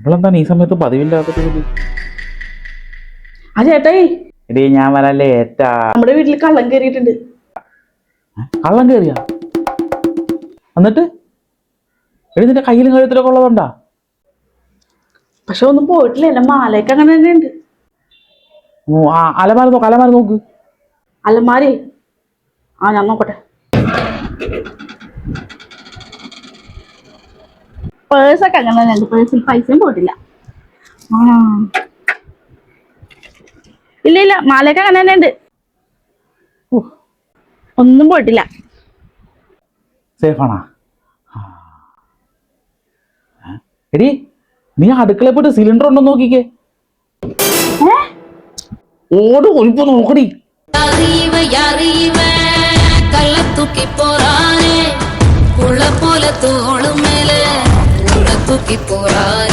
ഇവളെന്താണ് ഈ സമയത്ത് പതിവില്ലാത്ത ആ ചേട്ടായി എടീ ഞാൻ വരല്ലേ ഏറ്റാ. നമ്മുടെ വീട്ടിൽ കള്ളം കയറിയിട്ടുണ്ട്. കള്ളം കയറിയാ? എന്നിട്ട് എടി നിന്റെ കയ്യിലും കഴുത്തിലൊക്കെ ഉള്ളതുണ്ടാ? പക്ഷെ ഒന്നും പോയിട്ടില്ല. എന്റെ മാലയൊക്കെ അങ്ങനെ തന്നെ ഉണ്ട്. അലമാര നോക്ക്, അലമാര നോക്ക്. അലമാരി ഞാൻ നോക്കട്ടെ. പേഴ്സൊക്കെ അങ്ങനെ തന്നെ ഉണ്ട്. പേഴ്സിൽ പൈസയും പോയിട്ടില്ല. ഇല്ല മാലയൊക്കെ അങ്ങനെ തന്നെ ഉണ്ട്. ഒന്നും പോയിട്ടില്ല. സേഫാണാ? എടി നീ അടുക്കളയിൽ പോയിട്ട് സിലിണ്ടർ ഉണ്ടോ നോക്കിക്കേ. ഓട് ഒലിപ്പോ നോക്കടി. തൂക്കി പോറാനേ